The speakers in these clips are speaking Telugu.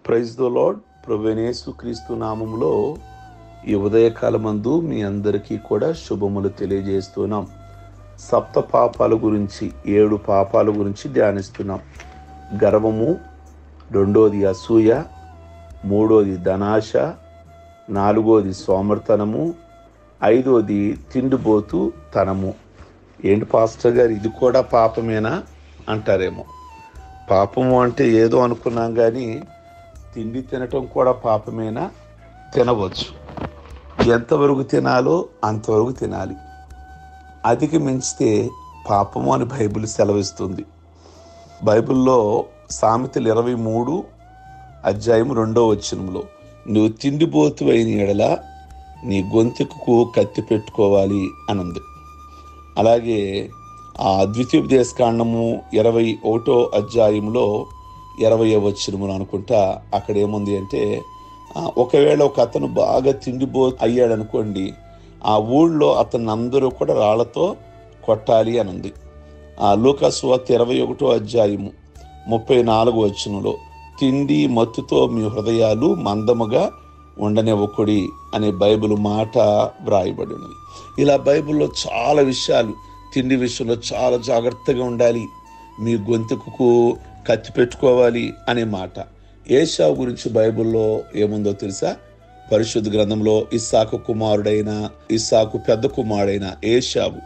Praise the lord. ప్రభువైన యేసుక్రీస్తు నామములో ఈ ఉదయకాలమందు మీ అందరికీ కూడా శుభములు తెలియజేస్తున్నాం. సప్త పాపాల గురించి 7 పాపాల గురించి ధ్యానిస్తున్నాం. గర్వము, రెండోది అసూయ, మూడోది ధనాశ, నాలుగోది సోమర్తనము, ఐదోది తిండిబోతు తనము. ఏంటి పాస్టర్ గారు, ఇది కూడా పాపమేనా అంటారేమో. పాపము అంటే ఏదో అనుకున్నాం, కానీ తిండి తినటం కూడా పాపమేనా? తినవచ్చు. ఎంతవరకు తినాలో అంతవరకు తినాలి. అధిక మించితే పాపము అని బైబిల్ సెలవిస్తుంది. బైబిల్లో సామెతలు 23 అధ్యాయం 2వ నువ్వు తిండిబోతు అయిన ఎడల నీ గొంతుకు కత్తి పెట్టుకోవాలి అని ఉంది. అలాగే ద్వితీయోపదేశకాండము 21వ అధ్యాయంలో 20వ అనుకుంటా, అక్కడ ఏముంది అంటే, ఒకవేళ ఒక అతను బాగా తిండిబోతు అయ్యాడు అనుకోండి, ఆ ఊళ్ళో అతన్ని అందరూ కూడా రాళ్లతో కొట్టాలి అని ఉంది. లూకా సువార్త 21వ అధ్యాయము 34వ తిండి మత్తుతో మీ హృదయాలు మందముగా ఉండనివ్వకుడి అనే బైబిల్ మాట వ్రాయబడి ఉన్నది. ఇలా బైబిల్లో చాలా విషయాలు, తిండి విషయంలో చాలా జాగ్రత్తగా ఉండాలి, మీ గొంతుకు కత్తి పెట్టుకోవాలి అనే మాట. ఏశావు గురించి బైబిల్లో ఏముందో తెలుసా? పరిశుద్ధ గ్రంథంలో ఇస్సాకు పెద్ద కుమారుడైన ఏశావు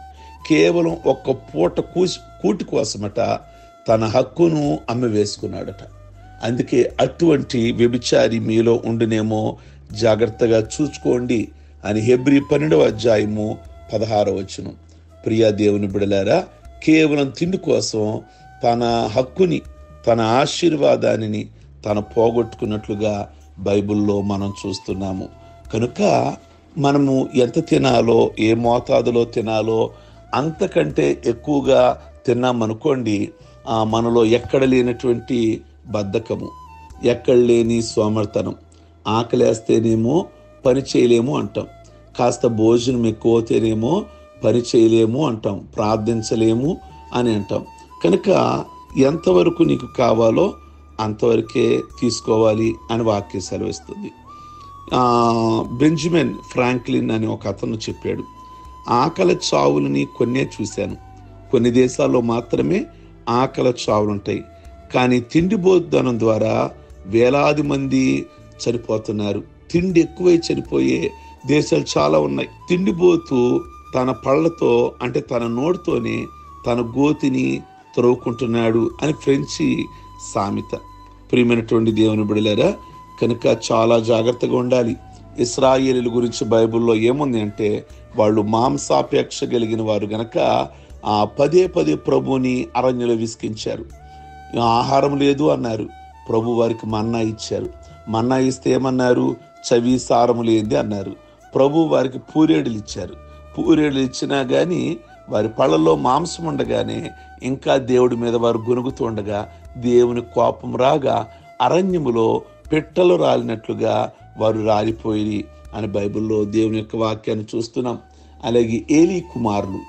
కేవలం ఒక్క పూట కూటి కోసమట తన హక్కును అమ్మి వేసుకున్నాడట. అందుకే అటువంటి వ్యభిచారి మీలో ఉండునేమో, జాగ్రత్తగా చూసుకోండి అని హెబ్రీ 12వ అధ్యాయము 16వ ప్రియా దేవుని బిడలారా, కేవలం తిండి కోసం తన హక్కుని, తన ఆశీర్వాదాన్ని తను పోగొట్టుకున్నట్లుగా బైబిల్లో మనం చూస్తున్నాము. కనుక మనము ఎంత తినాలో, ఏ మోతాదులో తినాలో అంతకంటే ఎక్కువగా తిన్నామనుకోండి, మనలో ఎక్కడ లేనటువంటి బద్ధకము, ఎక్కడ లేని సోమర్తనం, ఆకలేస్తేనేమో పని చేయలేము అంటాం, కాస్త భోజనం ఎక్కువతేనేమో పని చేయలేము అంటాం, ప్రార్థించలేము అని అంటాం. కనుక ఎంతవరకు నీకు కావాలో అంతవరకే తీసుకోవాలి అని వాక్యం సెలవిస్తుంది. బెంజమిన్ ఫ్రాంక్లిన్ అని ఒక అతను చెప్పాడు, ఆకలి చావులని కొన్నే చూశాను, కొన్ని దేశాల్లో మాత్రమే ఆకలి చావులుంటాయి, కానీ తిండిబోతుదనం ద్వారా వేలాది మంది చనిపోతున్నారు. తిండి ఎక్కువై చనిపోయే దేశాలు చాలా ఉన్నాయి. తిండిబోతు తన పళ్ళతో, అంటే తన నోటితోనే తన గోతిని త్రవ్వుకుంటున్నాడు అని ఫ్రెంచి సామెత. ప్రియమైనటువంటి దేవుని బిడలారా, కనుక చాలా జాగ్రత్తగా ఉండాలి. ఇశ్రాయేలీల గురించి బైబిల్లో ఏముంది అంటే, వాళ్ళు మాంసాపేక్ష కలిగిన వారు గనక పదే ప్రభువుని అరణ్యంలో విసికించారు. ఆహారం లేదు అన్నారు, ప్రభు వారికి మన్నా ఇచ్చారు. మన్నా ఇస్తే ఏమన్నారు? చవి సారము లేనిది అన్నారు. ప్రభు వారికి పూరేడులు ఇచ్చారు. పూరేడులు ఇచ్చినా కానీ వారి పళ్ళల్లో మాంసం ఉండగానే ఇంకా దేవుడి మీద వారు గొనుగుతూ ఉండగా దేవుని కోపం రాగా అరణ్యములో పిట్టలు రాలినట్లుగా వారు రాలిపోయి అని బైబిల్లో దేవుని యొక్క వాక్యాన్ని చూస్తున్నాం. అలాగే ఏలీ కుమారులు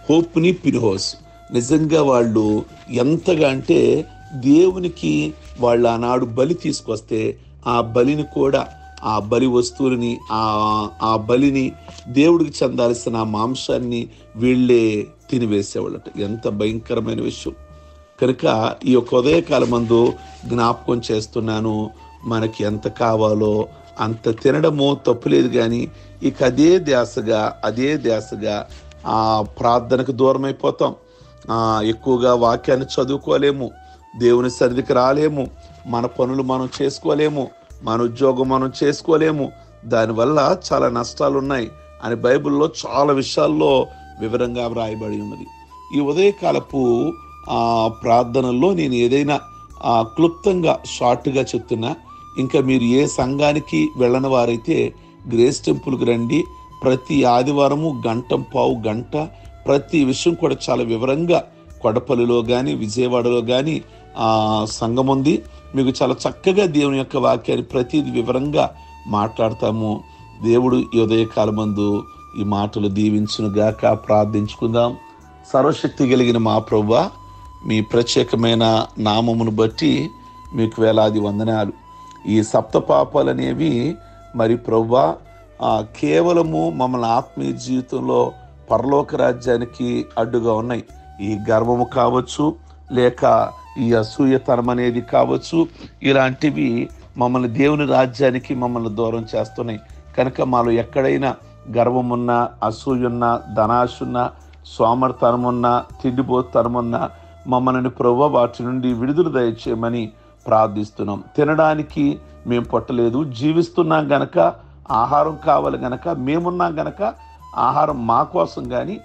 హోప్ని, ఫినెహాసు, నిజంగా వాళ్ళు ఎంతగా అంటే దేవునికి వాళ్ళు ఆనాడు బలి తీసుకొస్తే ఆ బలిని కూడా, ఆ బలి వస్తువులని, ఆ బలిని దేవుడికి చెందాల్సిన మాంసాన్ని వీళ్ళే తినివేసేవాళ్ళట. ఎంత భయంకరమైన విషయం. కనుక ఈ యొక్క ఉదయకాలమందు జ్ఞాపకం చేస్తున్నాను, మనకి ఎంత కావాలో అంత తినడము తప్పులేదు, కానీ ఇక అదే ధ్యాసగా ప్రార్థనకు దూరం అయిపోతాం. ఎక్కువగా వాక్యాన్ని చదువుకోలేము, దేవుని సన్నిధికి రాలేము, మన పనులు మనం చేసుకోలేము, మన ఉద్యోగం మనం చేసుకోలేము. దానివల్ల చాలా నష్టాలు ఉన్నాయి అని బైబిల్లో చాలా విషయాల్లో వివరంగా వ్రాయబడి ఉన్నది. ఈ ఉదయకాలపు ప్రార్థనల్లో నేను ఏదైనా క్లుప్తంగా షార్ట్గా చెప్తున్నా. ఇంకా మీరు ఏ సంఘానికి వెళ్ళని వారైతే గ్రేస్ టెంపుల్కి రండి. ప్రతి ఆదివారము గంట ప్రతి విషయం కూడా చాలా వివరంగా కొడపల్లిలో కానీ విజయవాడలో కానీ సంఘం ఉంది. మీకు చాలా చక్కగా దేవుని యొక్క వాక్యాన్ని ప్రతిది వివరంగా మాట్లాడతాము. దేవుడు ఈ ఉదయకాలమందు ఈ మాటలు దీవించునుగాక. ప్రార్థించుకుందాం. సర్వశక్తి కలిగిన మా ప్రభువా, మీ ప్రత్యేకమైన నామమును బట్టి మీకు వేలాది వందనాలు. ఈ సప్త పాపాలు అనేవి మరి ప్రభువా కేవలము మమ్మల్ని ఆత్మీయ జీవితంలో పరలోక రాజ్యానికి అడ్డుగా ఉన్నాయి. ఈ గర్వము కావచ్చు, లేక ఈ అసూయతనం అనేది కావచ్చు, ఇలాంటివి మమ్మల్ని దేవుని రాజ్యానికి మమ్మల్ని దూరం చేస్తున్నాయి. కనుక మాలో ఎక్కడైనా గర్వమున్నా, అసూయున్నా, ధనాశున్నా, సోమర్తనమున్నా, తిండిపోతనమున్నా మమ్మల్ని ప్రభువా వాటి నుండి విడుదల దయచేయమని ప్రార్థిస్తున్నాం. తినడానికి మేము పొట్టలేదు, జీవిస్తున్నాం గనక ఆహారం కావాలి గనక, మేమున్నాం గనక ఆహారం మా కోసం కానీ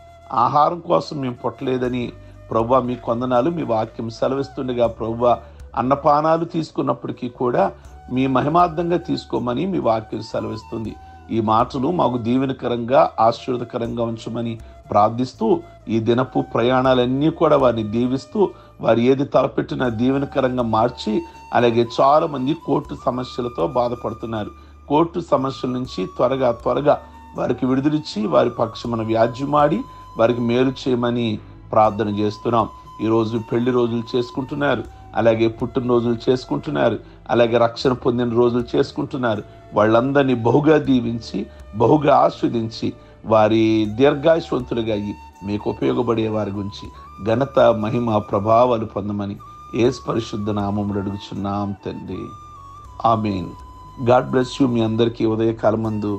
ఆహారం కోసం మేము పొట్టలేదని ప్రభువా మీ కొందనాలు. మీ వాక్యం సెలవిస్తుండగా ప్రభువా అన్నపానాలు తీసుకున్నప్పటికీ కూడా మీ మహిమార్థంగా తీసుకోమని మీ వాక్యం సెలవిస్తుంది. ఈ మాటలు మాకు దీవెనకరంగా ఆశీర్వదకరంగా ఉంచమని ప్రార్థిస్తూ ఈ దినపు ప్రయాణాలన్నీ కూడా వారిని దీవిస్తూ వారు ఏది తలపెట్టినా దీవెనకరంగా మార్చి, అలాగే చాలా మంది కోర్టు సమస్యలతో బాధపడుతున్నారు. కోర్టు సమస్యల నుంచి త్వరగా వారికి విడుదలిచ్చి వారి పక్షమున వ్యాజ్యమాడి వారికి మేలు చేయమని ప్రార్థన చేస్తున్నాం. ఈరోజు పెళ్లి రోజులు చేసుకుంటున్నారు, అలాగే పుట్టినరోజులు చేసుకుంటున్నారు, అలాగే రక్షణ పొందిన రోజులు చేసుకుంటున్నారు. వాళ్ళందరినీ బహుగా దీవించి బహుగా ఆస్వాదించి వారి దీర్ఘాయుష్వంతులుగా అయ్యి మీకు ఉపయోగపడే వారి గురించి ఘనత, మహిమ, ప్రభావాలు పొందమని యేసు పరిశుద్ధ నామములో అడుగుచున్నాం తండ్రి. ఆమేన్. God bless you. మీ అందరికీ ఉదయకాలమందు